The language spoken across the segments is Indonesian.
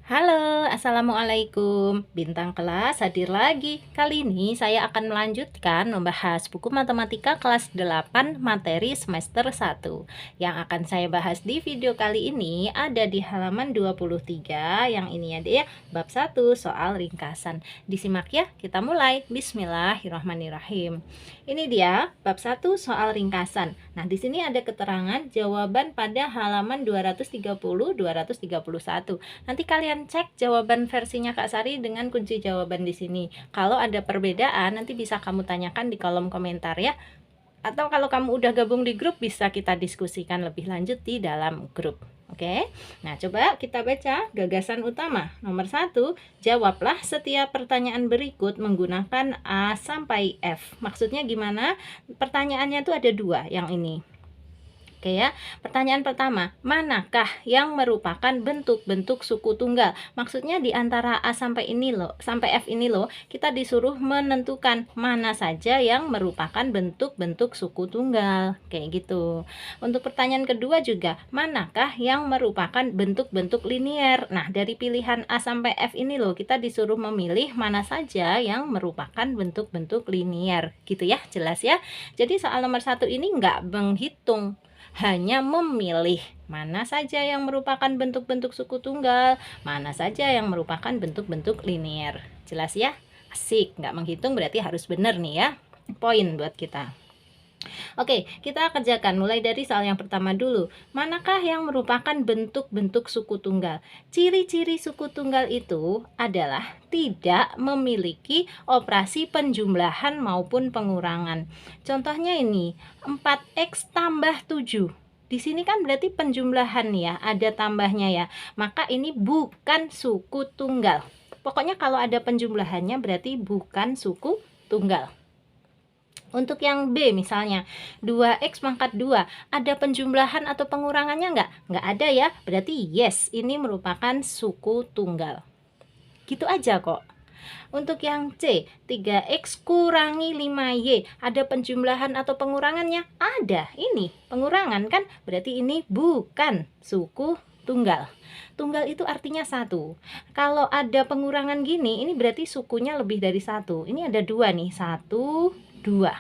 Halo, assalamualaikum. Bintang kelas hadir lagi. Kali ini saya akan melanjutkan membahas buku matematika kelas 8 materi semester 1. Yang akan saya bahas di video kali ini ada di halaman 23, yang ini ada ya, bab 1 soal ringkasan. Disimak ya, kita mulai. Bismillahirrahmanirrahim. Ini dia bab 1 soal ringkasan. Nah, di sini ada keterangan jawaban pada halaman 230 231. Nanti kalian cek jawaban versinya Kak Sari dengan kunci jawaban di sini. Kalau ada perbedaan nanti bisa kamu tanyakan di kolom komentar ya. Atau kalau kamu udah gabung di grup bisa kita diskusikan lebih lanjut di dalam grup. Oke. Nah, coba kita baca gagasan utama. Nomor 1, jawablah setiap pertanyaan berikut menggunakan A sampai F. Maksudnya gimana? Pertanyaannya itu ada dua yang ini. Oke ya, pertanyaan pertama, manakah yang merupakan bentuk-bentuk suku tunggal? Maksudnya di antara A sampai ini loh, sampai F ini loh, kita disuruh menentukan mana saja yang merupakan bentuk-bentuk suku tunggal. Kayak gitu. Untuk pertanyaan kedua juga, manakah yang merupakan bentuk-bentuk linier? Nah, dari pilihan A sampai F ini loh, kita disuruh memilih mana saja yang merupakan bentuk-bentuk linier. Gitu ya, jelas ya. Jadi soal nomor 1 ini nggak menghitung, hanya memilih mana saja yang merupakan bentuk-bentuk suku tunggal, mana saja yang merupakan bentuk-bentuk linier. Jelas ya? Asik, nggak menghitung berarti harus benar nih ya. Poin buat kita. Oke, kita kerjakan mulai dari soal yang pertama dulu. Manakah yang merupakan bentuk-bentuk suku tunggal? Ciri-ciri suku tunggal itu adalah tidak memiliki operasi penjumlahan maupun pengurangan. Contohnya ini, 4x tambah 7. Di sini kan berarti penjumlahan ya, ada tambahnya ya. Maka ini bukan suku tunggal. Pokoknya kalau ada penjumlahannya berarti bukan suku tunggal. Untuk yang B misalnya 2x pangkat 2, ada penjumlahan atau pengurangannya enggak? Enggak ada ya, berarti yes, ini merupakan suku tunggal. Gitu aja kok. Untuk yang C, 3x kurangi 5y, ada penjumlahan atau pengurangannya? Ada, ini pengurangan kan, berarti ini bukan suku tunggal. Tunggal itu artinya satu. Kalau ada pengurangan gini, ini berarti sukunya lebih dari satu. Ini ada dua nih, 1, 2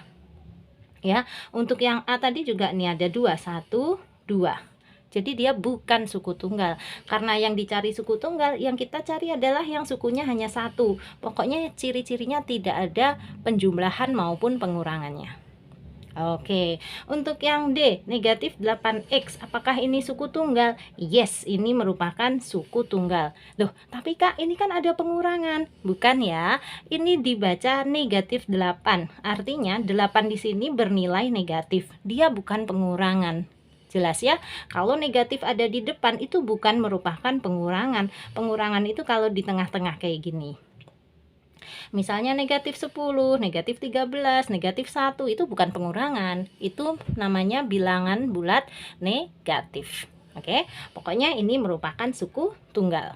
ya. Untuk yang A tadi juga nih ada 2, 1, 2. Jadi dia bukan suku tunggal. Karena yang dicari suku tunggal, yang kita cari adalah yang sukunya hanya satu. Pokoknya ciri-cirinya tidak ada penjumlahan maupun pengurangannya. Oke, untuk yang D, negatif 8x, apakah ini suku tunggal? Yes, ini merupakan suku tunggal. Loh, tapi Kak, ini kan ada pengurangan. Bukan ya, ini dibaca negatif 8. Artinya 8 di sini bernilai negatif. Dia bukan pengurangan. Jelas ya, kalau negatif ada di depan itu bukan merupakan pengurangan. Pengurangan itu kalau di tengah-tengah kayak gini. Misalnya negatif 10, negatif 13, negatif 1 itu bukan pengurangan. Itu namanya bilangan bulat negatif. Oke, pokoknya ini merupakan suku tunggal.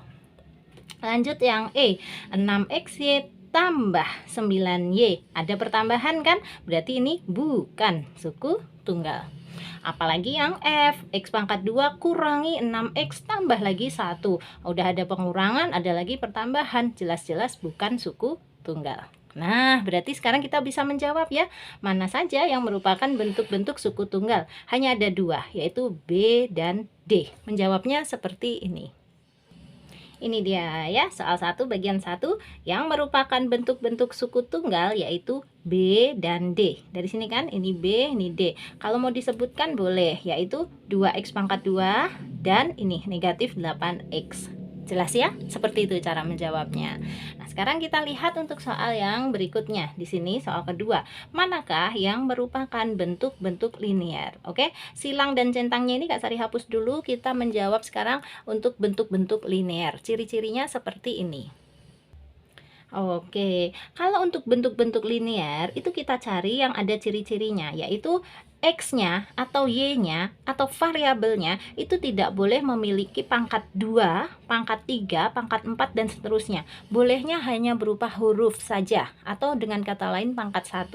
Lanjut yang E, 6xy tambah 9y. Ada pertambahan kan? Berarti ini bukan suku tunggal. Apalagi yang F, x pangkat 2 kurangi 6x tambah lagi 1. Udah ada pengurangan, ada lagi pertambahan. Jelas-jelas bukan suku tunggal. Nah, berarti sekarang kita bisa menjawab ya, mana saja yang merupakan bentuk-bentuk suku tunggal. Hanya ada dua, yaitu B dan D. Menjawabnya seperti ini. Ini dia ya, soal 1 bagian 1 yang merupakan bentuk-bentuk suku tunggal yaitu B dan D. Dari sini kan ini B, ini D. Kalau mau disebutkan boleh, yaitu 2x pangkat 2 dan ini negatif 8x. Jelas ya? Seperti itu cara menjawabnya. Nah, sekarang kita lihat untuk soal yang berikutnya. Di sini soal kedua. Manakah yang merupakan bentuk-bentuk linier? Oke, silang dan centangnya ini Kak Sari hapus dulu. Kita menjawab sekarang untuk bentuk-bentuk linier. Ciri-cirinya seperti ini. Oke, kalau untuk bentuk-bentuk linier itu kita cari yang ada ciri-cirinya, yaitu X-nya atau Y-nya atau variabelnya itu tidak boleh memiliki pangkat 2, pangkat 3, pangkat 4 dan seterusnya. Bolehnya hanya berupa huruf saja atau dengan kata lain pangkat 1.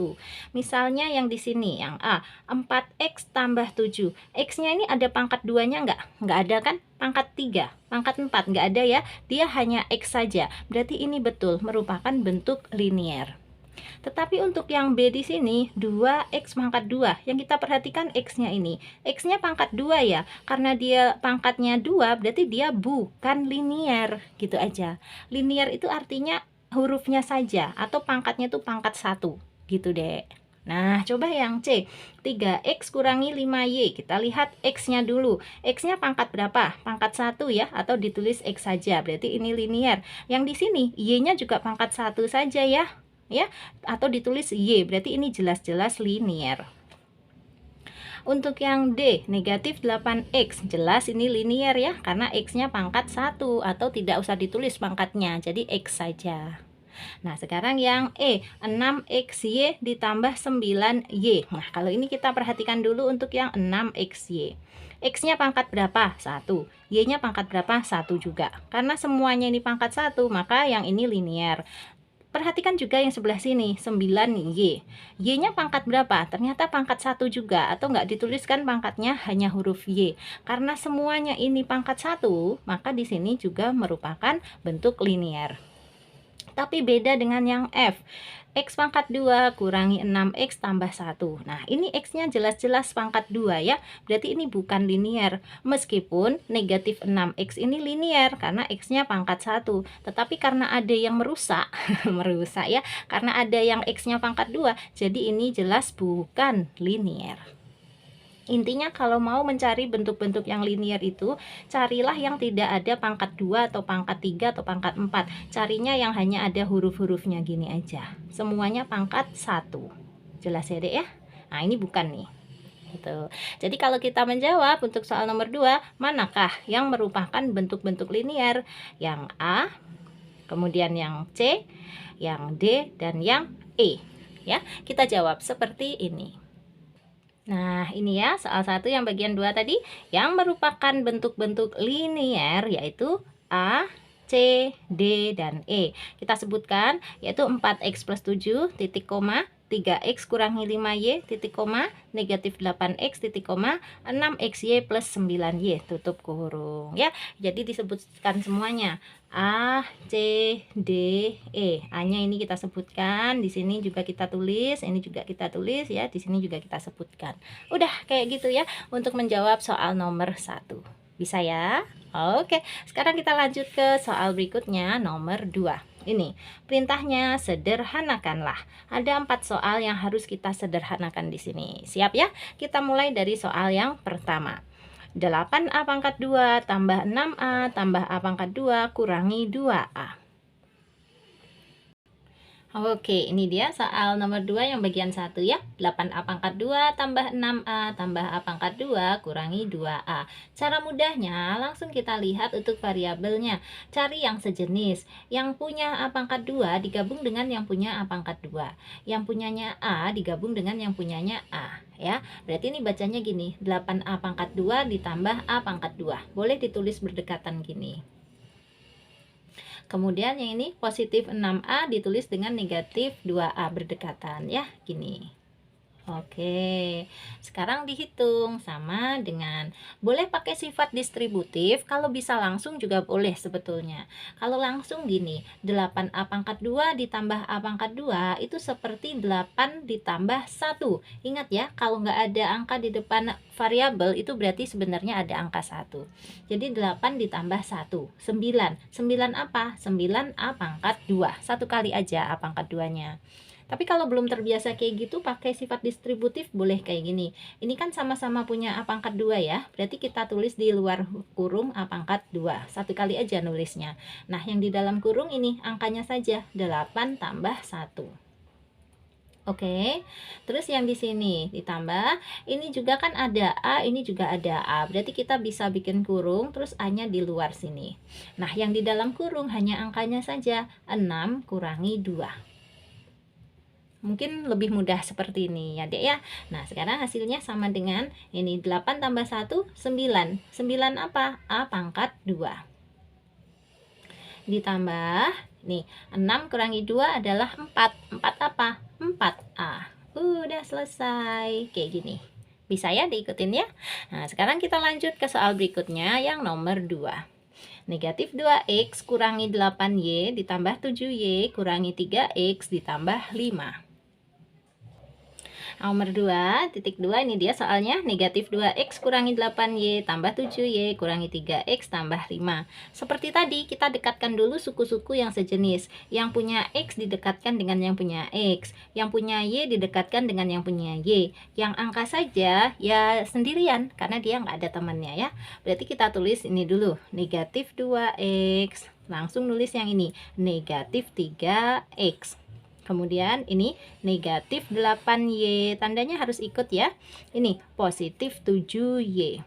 Misalnya yang di sini yang A, 4X tambah 7. X-nya ini ada pangkat 2-nya enggak? Enggak ada kan? Pangkat 3, pangkat 4 enggak ada ya. Dia hanya X saja. Berarti ini betul merupakan bentuk linier. Tetapi untuk yang B di sini 2x pangkat 2, yang kita perhatikan x-nya ini. X-nya pangkat 2 ya. Karena dia pangkatnya 2 berarti dia bukan linier. Gitu aja. Linier itu artinya hurufnya saja atau pangkatnya itu pangkat 1. Gitu deh. Nah, coba yang C. 3x kurangi 5y. Kita lihat x-nya dulu. X-nya pangkat berapa? Pangkat 1 ya, atau ditulis x saja. Berarti ini linier. Yang di sini y-nya juga pangkat 1 saja ya. Ya, atau ditulis y. Berarti ini jelas-jelas linier. Untuk yang D, negatif 8x, jelas ini linier ya, karena x-nya pangkat 1 atau tidak usah ditulis pangkatnya, jadi x saja. Nah, sekarang yang E, 6xy ditambah 9y. Nah, kalau ini kita perhatikan dulu untuk yang 6xy. X-nya pangkat berapa? 1. Y-nya pangkat berapa? 1 juga. Karena semuanya ini pangkat 1, maka yang ini linier. Perhatikan juga yang sebelah sini, 9y. Y-nya pangkat berapa? Ternyata pangkat 1 juga, atau nggak dituliskan pangkatnya hanya huruf Y. Karena semuanya ini pangkat 1, maka di sini juga merupakan bentuk linier. Tapi beda dengan yang F. X pangkat 2 kurangi 6x tambah 1. Nah, ini X-nya jelas-jelas pangkat 2 ya. Berarti ini bukan linier. Meskipun negatif 6x ini linier karena X-nya pangkat 1. Tetapi karena ada yang merusak, merusak ya. Karena ada yang X-nya pangkat 2, jadi ini jelas bukan linier. Intinya kalau mau mencari bentuk-bentuk yang linier itu, carilah yang tidak ada pangkat 2 atau pangkat 3 atau pangkat 4. Carinya yang hanya ada huruf-hurufnya gini aja. Semuanya pangkat 1. Jelas ya, Dek ya? Nah, ini bukan nih. Gitu. Jadi kalau kita menjawab untuk soal nomor 2, manakah yang merupakan bentuk-bentuk linier? Yang A, kemudian yang C, yang D, dan yang E. Ya, kita jawab seperti ini. Nah, ini ya soal 1 yang bagian 2 tadi yang merupakan bentuk-bentuk linier yaitu A, C, D, dan E. Kita sebutkan yaitu 4x plus 7, titik koma, 3x kurangi 5y, titik koma, negatif 8x, titik koma, 6xy plus 9y, tutup kurung ya. Jadi disebutkan semuanya A, C, D, E. A-nya ini kita sebutkan, di sini juga kita tulis, ini juga kita tulis ya, di sini juga kita sebutkan. Udah kayak gitu ya untuk menjawab soal nomor 1. Bisa ya? Oke, sekarang kita lanjut ke soal berikutnya nomor 2. Ini perintahnya sederhanakanlah. Ada 4 soal yang harus kita sederhanakan di sini. Siap ya? Kita mulai dari soal yang pertama. 8a pangkat 2 tambah 6a tambah a pangkat 2 kurangi 2a. Oke, ini dia soal nomor 2 yang bagian 1 ya. 8a pangkat 2 tambah 6a tambah a pangkat 2 kurangi 2a. Cara mudahnya langsung kita lihat untuk variabelnya. Cari yang sejenis. Yang punya a pangkat 2 digabung dengan yang punya a pangkat 2. Yang punyanya a digabung dengan yang punyanya a. Ya, berarti ini bacanya gini. 8a pangkat 2 ditambah a pangkat 2. Boleh ditulis berdekatan gini. Kemudian yang ini positif 6a ditulis dengan negatif 2a berdekatan ya, gini. Oke, sekarang dihitung sama dengan, boleh pakai sifat distributif, kalau bisa langsung juga boleh sebetulnya. Kalau langsung gini, 8a pangkat 2 ditambah a pangkat 2 itu seperti 8 ditambah 1. Ingat ya, kalau nggak ada angka di depan variabel itu berarti sebenarnya ada angka 1. Jadi 8 ditambah 1, 9. 9 apa? 9a pangkat 2. Satu kali aja a pangkat 2-nya. Tapi kalau belum terbiasa kayak gitu, pakai sifat distributif boleh kayak gini. Ini kan sama-sama punya a pangkat 2 ya. Berarti kita tulis di luar kurung a pangkat 2. Satu kali aja nulisnya. Nah, yang di dalam kurung ini angkanya saja 8 tambah 1. Oke. Terus yang di sini ditambah, ini juga kan ada a, ini juga ada a. Berarti kita bisa bikin kurung terus a-nya di luar sini. Nah, yang di dalam kurung hanya angkanya saja 6 kurangi 2. mungkin lebih mudah seperti ini ya dek ya. Nah sekarang hasilnya sama dengan ini 8 tambah 1 9. 9 apa? A pangkat 2 ditambah nih 6 kurangi 2 adalah 4. 4 apa? 4A. Udah selesai kayak gini. Bisa ya diikutin ya. Nah sekarang kita lanjut ke soal berikutnya yang nomor 2. Negatif 2x kurangi 8y ditambah 7y kurangi 3x ditambah 5. Nomor 2, titik 2 ini dia soalnya negatif 2x kurangi 8y tambah 7y kurangi 3x tambah 5. Seperti tadi kita dekatkan dulu suku-suku yang sejenis. Yang punya x didekatkan dengan yang punya x, yang punya y didekatkan dengan yang punya y. Yang angka saja ya sendirian karena dia nggak ada temannya ya. Berarti kita tulis ini dulu, negatif 2x. Langsung nulis yang ini, negatif 3x. Kemudian ini negatif 8y, tandanya harus ikut ya. Ini positif 7y.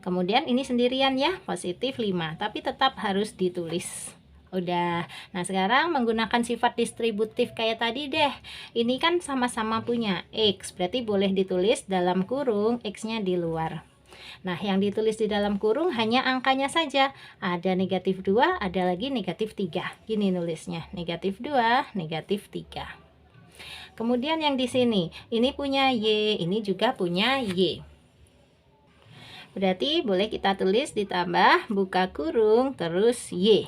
Kemudian ini sendirian ya, positif 5, tapi tetap harus ditulis. Udah. Nah, sekarang menggunakan sifat distributif kayak tadi deh. Ini kan sama-sama punya x, berarti boleh ditulis dalam kurung x-nya di luar. Nah, yang ditulis di dalam kurung hanya angkanya saja. Ada negatif 2, ada lagi negatif 3. Gini nulisnya, negatif 2, negatif 3. Kemudian yang di sini, ini punya y, ini juga punya y. Berarti boleh kita tulis ditambah buka kurung terus y.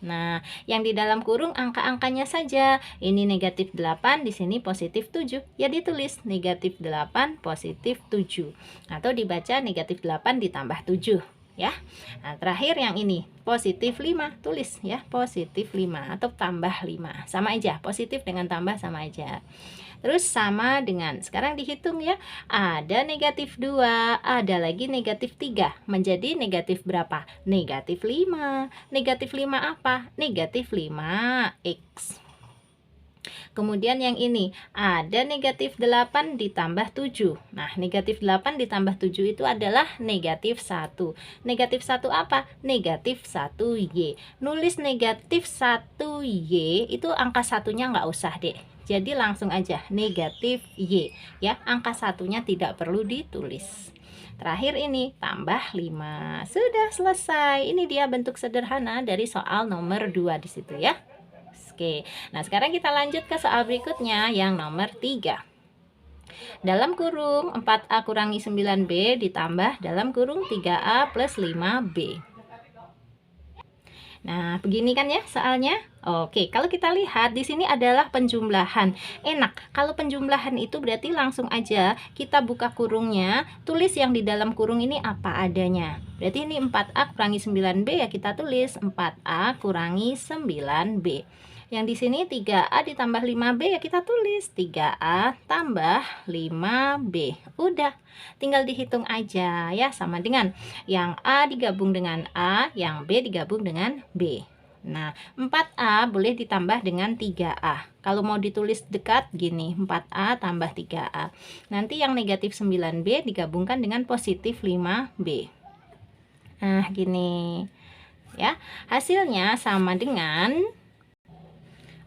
Nah, yang di dalam kurung angka-angkanya saja. Ini negatif 8, di sini positif 7. Ya ditulis negatif 8 positif 7. Atau dibaca negatif 8 ditambah 7 ya. Nah, terakhir yang ini positif 5, tulis ya positif 5 atau tambah 5. Sama aja, positif dengan tambah sama aja. Terus sama dengan, sekarang dihitung ya, ada negatif 2, ada lagi negatif 3, menjadi negatif berapa? Negatif 5. Negatif 5 apa? Negatif 5x. Kemudian yang ini, ada negatif 8 ditambah 7. Nah, negatif 8 ditambah 7 itu adalah negatif 1. Negatif 1 apa? Negatif 1y. Nulis negatif 1y, itu angka satunya nggak usah deh. Jadi langsung aja negatif y ya, angka satunya tidak perlu ditulis. Terakhir ini tambah 5. Sudah selesai. Ini dia bentuk sederhana dari soal nomor 2 di situ ya. Oke. Nah, sekarang kita lanjut ke soal berikutnya yang nomor 3. Dalam kurung 4A kurangi 9B ditambah dalam kurung 3A plus 5B. Nah, begini kan ya soalnya. Oke, kalau kita lihat di sini adalah penjumlahan. Enak, kalau penjumlahan itu berarti langsung aja kita buka kurungnya, tulis yang di dalam kurung ini apa adanya. Berarti ini 4A kurangi 9B ya kita tulis 4A kurangi 9B. Yang di sini 3A ditambah 5B ya kita tulis 3A tambah 5B. Udah, tinggal dihitung aja ya, sama dengan yang A digabung dengan A, yang B digabung dengan B. Nah, 4A boleh ditambah dengan 3A. Kalau mau ditulis dekat gini, 4A tambah 3A. Nanti yang negatif 9B digabungkan dengan positif 5B. Nah, gini. Ya, hasilnya sama dengan,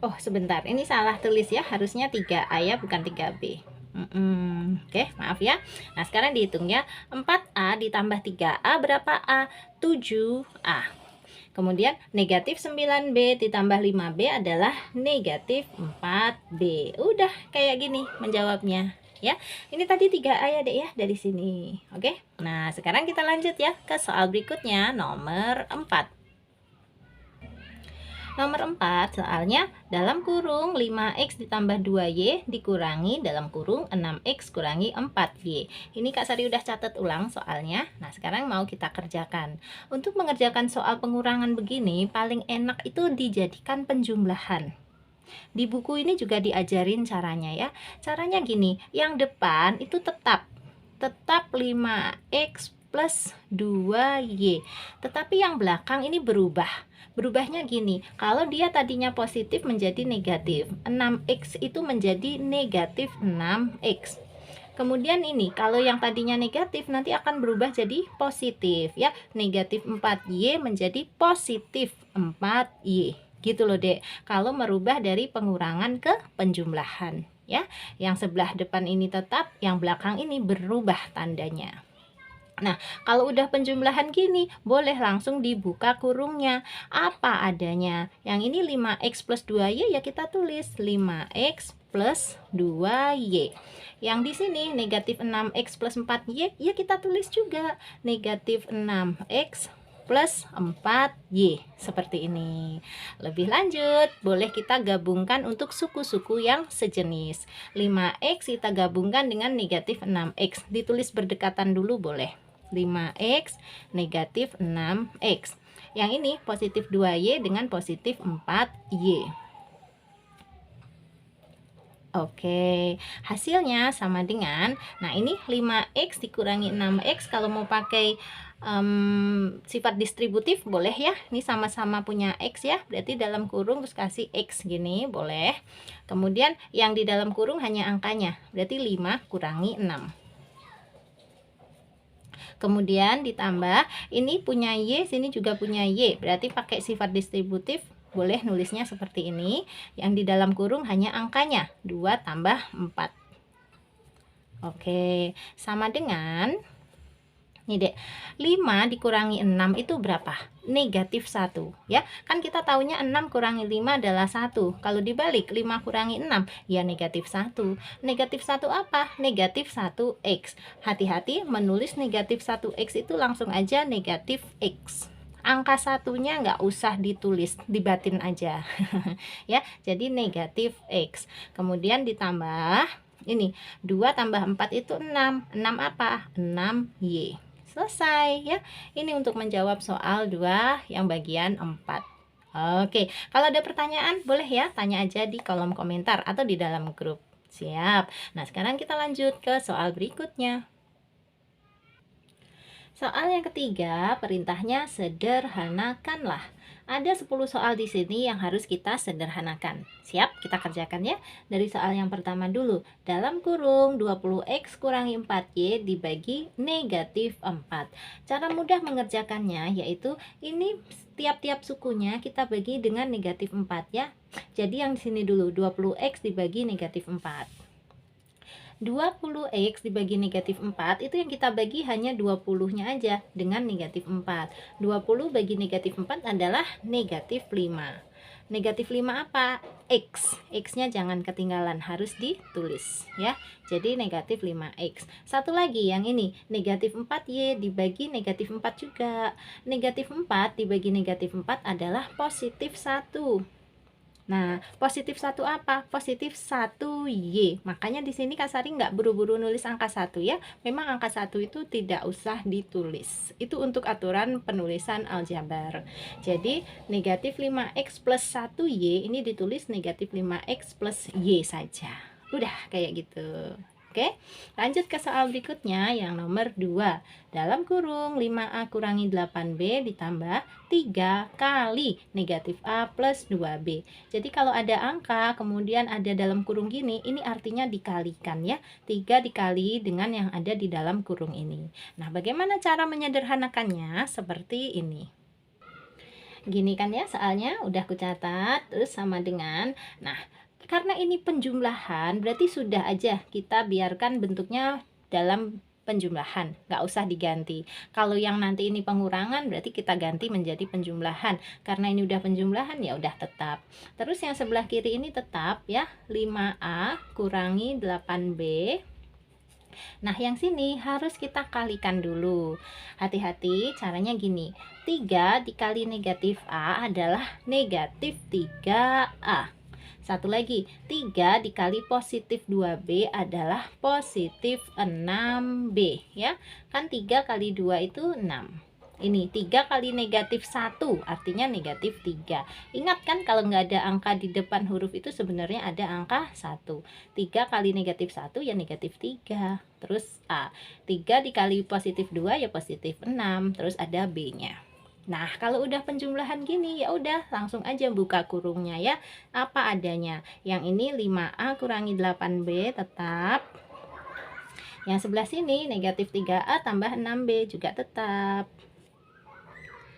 oh sebentar, ini salah tulis ya, harusnya 3A ya, bukan 3B. Oke, maaf ya. Nah, sekarang dihitung ya, 4A ditambah 3A berapa A? 7A. Kemudian negatif 9B ditambah 5B adalah negatif 4B. Udah kayak gini menjawabnya ya. Ini tadi 3A ya dek ya, dari sini. Oke. Nah, sekarang kita lanjut ya ke soal berikutnya nomor 4. Nomor 4, soalnya dalam kurung 5x ditambah 2y dikurangi dalam kurung 6x kurangi 4y. Ini Kak Sari udah catat ulang soalnya. Nah, sekarang mau kita kerjakan. Untuk mengerjakan soal pengurangan begini, paling enak itu dijadikan penjumlahan. Di buku ini juga diajarin caranya ya. Caranya gini, yang depan itu tetap 5x plus 2y. Tetapi yang belakang ini berubah. Berubahnya gini, kalau dia tadinya positif menjadi negatif, 6x itu menjadi negatif 6x. Kemudian ini, kalau yang tadinya negatif nanti akan berubah jadi positif ya. Negatif 4y menjadi positif 4y. Gitu loh, Dek. Kalau merubah dari pengurangan ke penjumlahan, ya. Yang sebelah depan ini tetap, yang belakang ini berubah tandanya. Nah, kalau udah penjumlahan gini, boleh langsung dibuka kurungnya. Apa adanya? Yang ini 5x plus 2y, ya kita tulis 5x plus 2y. Yang di sini negatif 6x plus 4y, ya kita tulis juga negatif 6x plus 4y, seperti ini. Lebih lanjut, boleh kita gabungkan untuk suku-suku yang sejenis. 5x kita gabungkan dengan negatif 6x, ditulis berdekatan dulu boleh. 5x negatif 6x. Yang ini positif 2y dengan positif 4y. Oke, hasilnya sama dengan, nah ini 5x dikurangi 6x, kalau mau pakai sifat distributif boleh ya, ini sama-sama punya x ya, berarti dalam kurung terus kasih x gini, boleh. Kemudian yang di dalam kurung hanya angkanya, berarti 5 kurangi 6. Kemudian ditambah, ini punya y, sini juga punya y, berarti pakai sifat distributif boleh nulisnya seperti ini. Yang di dalam kurung hanya angkanya, 2 tambah 4. Oke, sama dengan nih, Dek. 5 dikurangi 6 itu berapa? Negatif 1, ya. Kan kita taunya 6 kurangi 5 adalah 1. Kalau dibalik 5 kurangi 6, ya negatif 1. Negatif 1 apa? Negatif 1x. Hati-hati menulis negatif 1x itu langsung aja negatif x. Angka satunya nggak usah ditulis, dibatin aja. Ya, jadi negatif x. Kemudian ditambah ini 2 tambah 4 itu 6. 6 apa? 6y. Selesai ya. Ini untuk menjawab soal 2 yang bagian 4. Oke, kalau ada pertanyaan boleh ya tanya aja di kolom komentar atau di dalam grup. Siap. Nah, sekarang kita lanjut ke soal berikutnya. Soal yang ketiga, perintahnya sederhanakanlah. Ada 10 soal di sini yang harus kita sederhanakan. Siap? Kita kerjakan ya. Dari soal yang pertama dulu. Dalam kurung 20x kurangi 4y dibagi negatif 4. Cara mudah mengerjakannya yaitu ini tiap-tiap sukunya kita bagi dengan negatif 4 ya. Jadi yang di sini dulu 20x dibagi negatif 4. 20x dibagi negatif 4 itu yang kita bagi hanya 20-nya aja dengan negatif 4. 20 bagi negatif 4 adalah negatif 5. Negatif 5 apa? X. X-nya jangan ketinggalan, harus ditulis ya. Jadi negatif 5x. Satu lagi yang ini, negatif 4y dibagi negatif 4 juga. Negatif 4 dibagi negatif 4 adalah positif 1. Nah, positif 1 apa? Positif 1y. Makanya di sini Kak Sari nggak buru-buru nulis angka 1 ya. Memang angka 1 itu tidak usah ditulis. Itu untuk aturan penulisan aljabar. Jadi, negatif 5x plus 1y ini ditulis negatif 5x plus y saja. Udah kayak gitu. Oke, lanjut ke soal berikutnya yang nomor 2. Dalam kurung 5a kurangi 8b ditambah 3 kali negatif a plus 2b. Jadi kalau ada angka kemudian ada dalam kurung gini, ini artinya dikalikan ya. 3 dikali dengan yang ada di dalam kurung ini. Nah, bagaimana cara menyederhanakannya? Seperti ini. Gini kan ya soalnya udah aku catat, terus sama dengan, nah karena ini penjumlahan berarti sudah aja kita biarkan bentuknya dalam penjumlahan, nggak usah diganti. Kalau yang nanti ini pengurangan berarti kita ganti menjadi penjumlahan. Karena ini udah penjumlahan ya udah tetap. Terus yang sebelah kiri ini tetap ya, 5a kurangi 8b. Nah, yang sini harus kita kalikan dulu. Hati-hati, caranya gini. 3 dikali negatif A adalah negatif 3A. Satu lagi, 3 dikali positif 2B adalah positif 6B. Ya, kan 3 kali 2 itu 6. Ini 3 kali negatif 1 artinya negatif 3. Ingat kan kalau nggak ada angka di depan huruf itu sebenarnya ada angka 1. 3 kali negatif 1 ya negatif 3. Terus A. 3 dikali positif 2 ya positif 6. Terus ada B-nya. Nah, kalau udah penjumlahan gini ya udah langsung aja buka kurungnya ya. Apa adanya. Yang ini 5A kurangi 8B tetap. Yang sebelah sini negatif 3A tambah 6B juga tetap.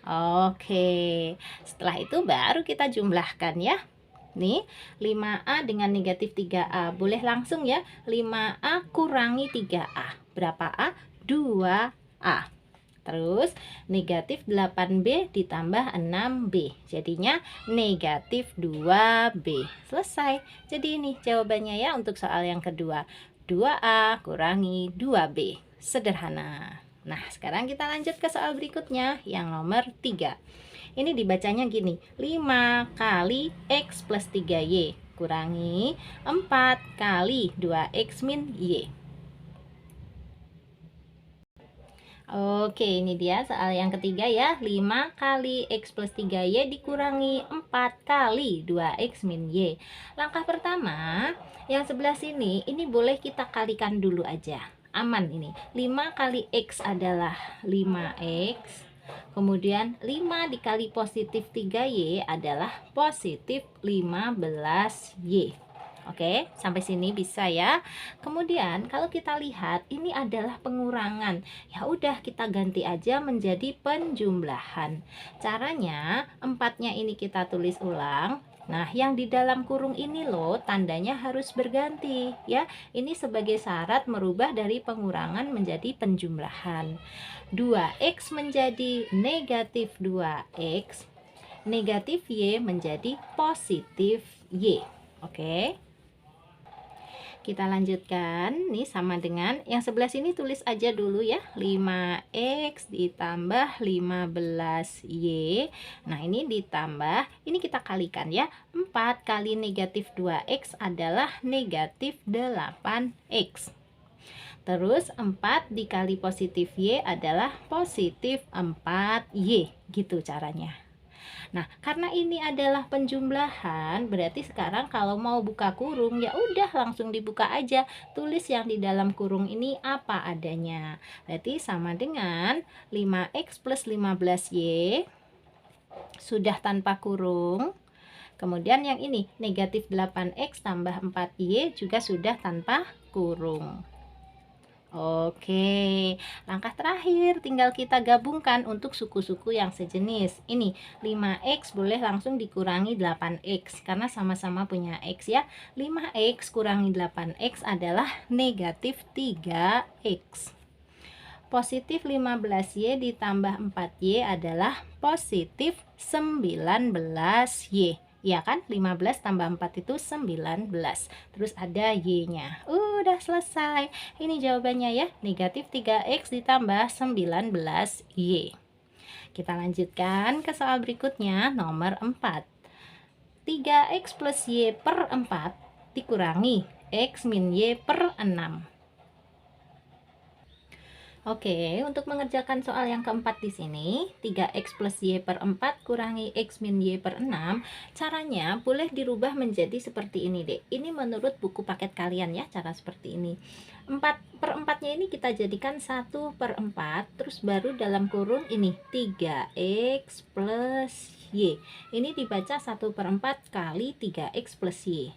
Oke, setelah itu baru kita jumlahkan ya. Nih, 5A dengan negatif 3A. Boleh langsung ya, 5A kurangi 3A. Berapa A? 2A. Terus, negatif 8B ditambah 6B. Jadinya negatif 2B. Selesai. Jadi ini jawabannya ya untuk soal yang kedua. 2A kurangi 2B. Sederhana. Nah, sekarang kita lanjut ke soal berikutnya, yang nomor 3. Ini dibacanya gini, 5 kali X plus 3Y kurangi 4 kali 2X min Y. Oke, ini dia soal yang ketiga ya. 5 kali X plus 3Y dikurangi 4 kali 2X min Y. Langkah pertama, yang sebelah sini, ini boleh kita kalikan dulu aja. Aman ini. 5 kali X adalah 5X. Kemudian 5 dikali positif 3Y adalah positif 15Y. Oke, sampai sini bisa ya. Kemudian kalau kita lihat ini adalah pengurangan. Ya udah kita ganti aja menjadi penjumlahan. Caranya 4-nya ini kita tulis ulang. Nah, yang di dalam kurung ini loh tandanya harus berganti ya. Ini sebagai syarat merubah dari pengurangan menjadi penjumlahan. 2X menjadi negatif 2X. Negatif Y menjadi positif Y. Oke. Kita lanjutkan, nih sama dengan yang sebelah sini tulis aja dulu ya, 5X ditambah 15Y. Nah ini ditambah, ini kita kalikan ya, 4 kali negatif 2X adalah negatif 8X. Terus 4 dikali positif Y adalah positif 4Y, gitu caranya. Nah, karena ini adalah penjumlahan, berarti sekarang kalau mau buka kurung ya udah langsung dibuka aja. Tulis yang di dalam kurung ini apa adanya. Berarti sama dengan 5X plus 15Y sudah tanpa kurung. Kemudian yang ini negatif 8X tambah 4Y juga sudah tanpa kurung. Oke, langkah terakhir tinggal kita gabungkan untuk suku-suku yang sejenis. Ini 5X boleh langsung dikurangi 8X karena sama-sama punya X ya. 5X kurangi 8X adalah negatif 3X. Positif 15Y ditambah 4Y adalah positif 19Y. Ya kan, 15 tambah 4 itu 19. Terus ada Y-nya. Udah selesai. Ini jawabannya ya, negatif 3X ditambah 19Y. Kita lanjutkan ke soal berikutnya, nomor 4. 3X plus Y per 4 dikurangi X min Y per 6. Oke, untuk mengerjakan soal yang keempat di sini, 3X plus Y per 4 kurangi X min Y per 6, caranya boleh dirubah menjadi seperti ini deh. Ini menurut buku paket kalian ya, cara seperti ini. 4 per 4-nya ini kita jadikan 1 per 4, terus baru dalam kurung ini 3X plus Y. Ini dibaca 1 per 4 kali 3X plus Y.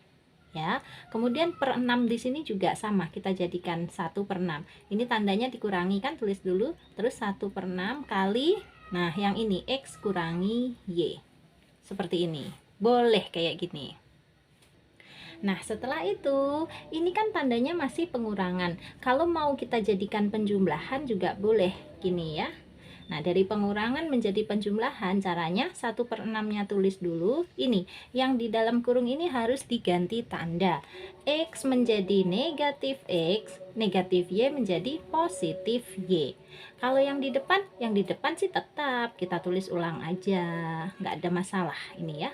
Ya, kemudian per 6 di sini juga sama, kita jadikan 1 per 6. Ini tandanya dikurangi kan, tulis dulu, terus 1 per 6 kali, nah yang ini X kurangi Y. Seperti ini, boleh kayak gini. Nah setelah itu, ini kan tandanya masih pengurangan. Kalau mau kita jadikan penjumlahan juga boleh, gini ya. Nah, dari pengurangan menjadi penjumlahan, caranya 1 per 6-nya tulis dulu. Ini, yang di dalam kurung ini harus diganti tanda. X menjadi negatif X, negatif Y menjadi positif Y. Kalau yang di depan sih tetap kita tulis ulang aja. Nggak ada masalah ini ya.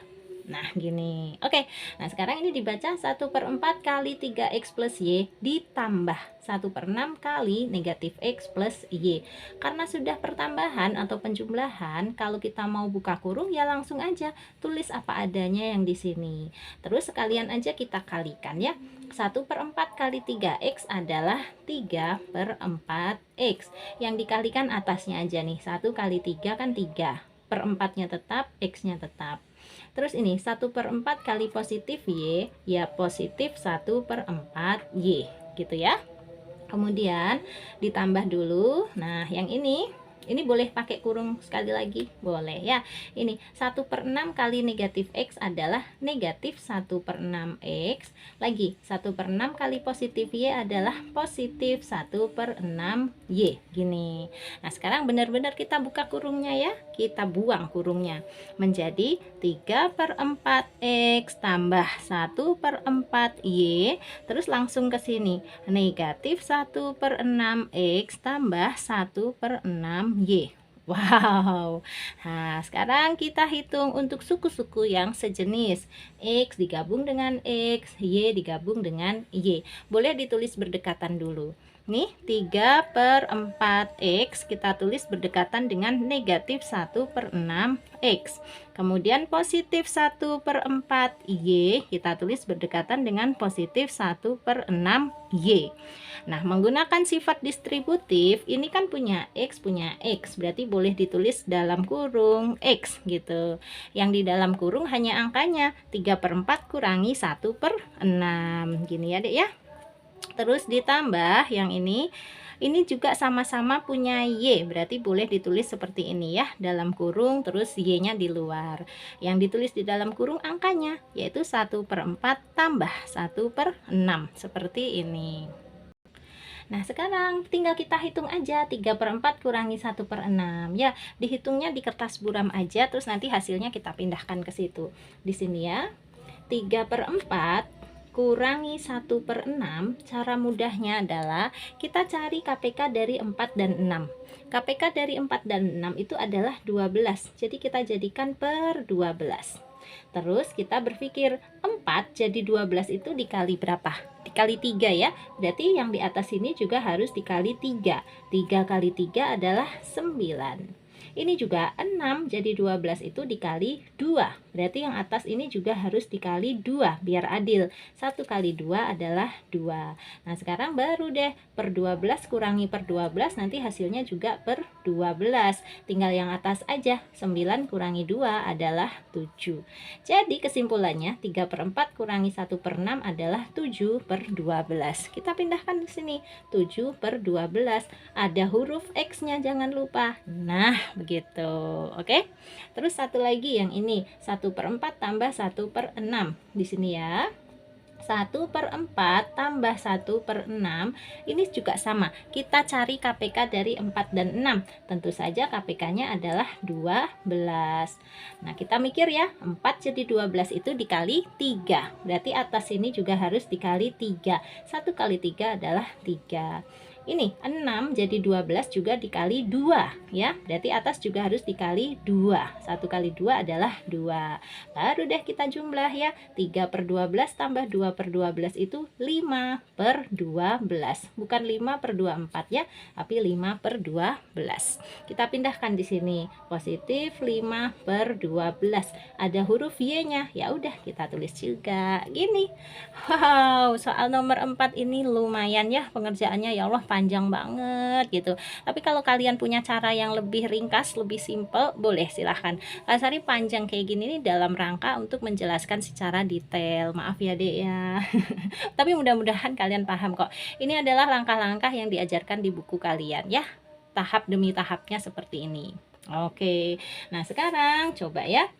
Nah gini, oke. Nah sekarang ini dibaca 1 per 4 kali 3X plus Y ditambah 1 per 6 kali negatif X plus Y. Karena sudah pertambahan atau penjumlahan, kalau kita mau buka kurung ya langsung aja tulis apa adanya yang di sini. Terus sekalian aja kita kalikan ya. 1 per 4 kali 3X adalah 3 per 4X. Yang dikalikan atasnya aja nih, 1 kali 3 kan 3. Per 4-nya tetap, X-nya tetap. Terus ini 1 per 4 kali positif Y, ya positif 1 per 4 Y, gitu ya. Kemudian ditambah dulu, nah yang ini Ini boleh pakai kurung sekali lagi, boleh ya. Ini 1/6 kali negatif X adalah negatif 1/6 X. Lagi 1/6 kali positif Y adalah positif 1/6 Y. Gini. Nah sekarang benar-benar kita buka kurungnya ya. Kita buang kurungnya. Menjadi 3/4 X tambah 1/4 Y. Terus langsung ke sini. Negatif 1/6 X tambah 1/6 Y. Wow. Nah, sekarang kita hitung untuk suku-suku yang sejenis. X digabung dengan X, Y digabung dengan Y. Boleh ditulis berdekatan dulu. Nih, 3/4 X kita tulis berdekatan dengan negatif 1/6 X. Kemudian positif 1/4 Y kita tulis berdekatan dengan positif 1/6 Y. Nah, menggunakan sifat distributif, ini kan punya X, berarti boleh ditulis dalam kurung X gitu. Yang di dalam kurung hanya angkanya 3/4 kurangi 1/6. Gini ya, Dek ya. Terus ditambah yang ini juga sama-sama punya Y, berarti boleh ditulis seperti ini ya, dalam kurung terus Y-nya di luar. Yang ditulis di dalam kurung angkanya, yaitu 1/4 tambah 1/6, seperti ini. Nah sekarang tinggal kita hitung aja 3/4 kurangi 1/6 ya, dihitungnya di kertas buram aja, terus nanti hasilnya kita pindahkan ke situ. Di sini ya, 3/4 kurangi 1/6, cara mudahnya adalah kita cari KPK dari 4 dan 6. KPK dari 4 dan 6 itu adalah 12, jadi kita jadikan per 12. Terus kita berpikir 4 jadi 12 itu dikali berapa? Dikali 3 ya. Berarti yang di atas ini juga harus dikali 3. 3 kali 3 adalah 9. Ini juga 6 jadi 12 itu dikali 2. Berarti yang atas ini juga harus dikali 2 biar adil. 1 kali 2 adalah 2. Nah sekarang baru deh per 12 kurangi per 12, nanti hasilnya juga per 12. Tinggal yang atas aja, 9 kurangi 2 adalah 7. Jadi kesimpulannya 3/4 kurangi 1/6 adalah 7/12. Kita pindahkan di sini, 7/12. Ada huruf X-nya jangan lupa. Nah begitu, oke. Terus satu lagi yang ini, 1/4 tambah 1/6 di sini ya. 1/4 tambah 1/6 ini juga sama, kita cari KPK dari 4 dan 6. Tentu saja KPK-nya adalah 12. Nah kita mikir ya, 4 jadi 12 itu dikali 3, berarti atas ini juga harus dikali 3. 1 kali 3 adalah 3. Ini 6 jadi 12 juga dikali 2 ya. Berarti atas juga harus dikali 2. 1 kali 2 adalah 2. Baru deh kita jumlah ya. 3/12 tambah 2/12 itu 5/12. Bukan 5/24 ya, tapi 5/12. Kita pindahkan di sini. Positif 5/12. Ada huruf Y-nya. Ya udah kita tulis juga gini. Wow, soal nomor 4 ini lumayan ya pengerjaannya, ya Allah panjang banget gitu. Tapi kalau kalian punya cara yang lebih ringkas, lebih simple, boleh silahkan. Kasari panjang kayak gini nih dalam rangka untuk menjelaskan secara detail. Maaf ya Dek ya. Tapi mudah-mudahan kalian paham kok. Ini adalah langkah-langkah yang diajarkan di buku kalian ya. Tahap demi tahapnya seperti ini. Oke. Nah, sekarang coba ya.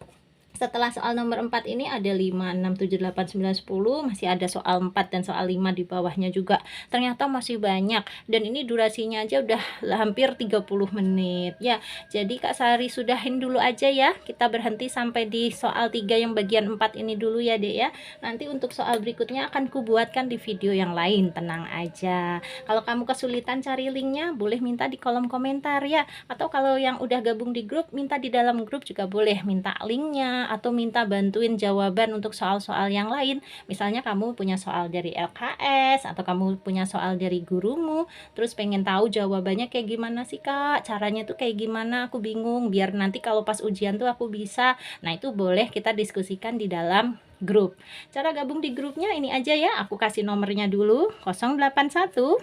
Setelah soal nomor 4 ini ada 5, 6, 7, 8, 9, 10. Masih ada soal 4 dan soal 5 di bawahnya juga. Ternyata masih banyak. Dan ini durasinya aja udah hampir 30 menit. Ya, jadi Kak Sari sudahin dulu aja ya. Kita berhenti sampai di soal 3 yang bagian 4 ini dulu ya Dek ya. Nanti untuk soal berikutnya akan kubuatkan di video yang lain. Tenang aja. Kalau kamu kesulitan cari linknya, boleh minta di kolom komentar ya. Atau kalau yang udah gabung di grup, minta di dalam grup juga boleh. Minta linknya atau minta bantuin jawaban untuk soal-soal yang lain. Misalnya kamu punya soal dari LKS atau kamu punya soal dari gurumu, terus pengen tahu jawabannya kayak gimana sih Kak, caranya tuh kayak gimana, aku bingung, biar nanti kalau pas ujian tuh aku bisa. Nah itu boleh kita diskusikan di dalam grup. Cara gabung di grupnya ini aja ya, aku kasih nomornya dulu, 081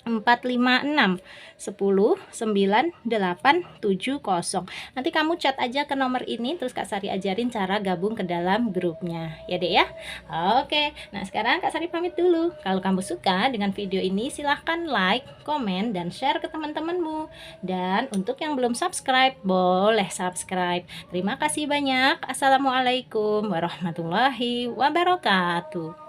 456 10 9 8 7 0. Nanti kamu chat aja ke nomor ini, terus Kak Sari ajarin cara gabung ke dalam grupnya ya Dek ya. Oke, nah sekarang Kak Sari pamit dulu. Kalau kamu suka dengan video ini silahkan like, komen, dan share ke teman-temanmu. Dan untuk yang belum subscribe, boleh subscribe. Terima kasih banyak. Assalamualaikum warahmatullahi wabarakatuh.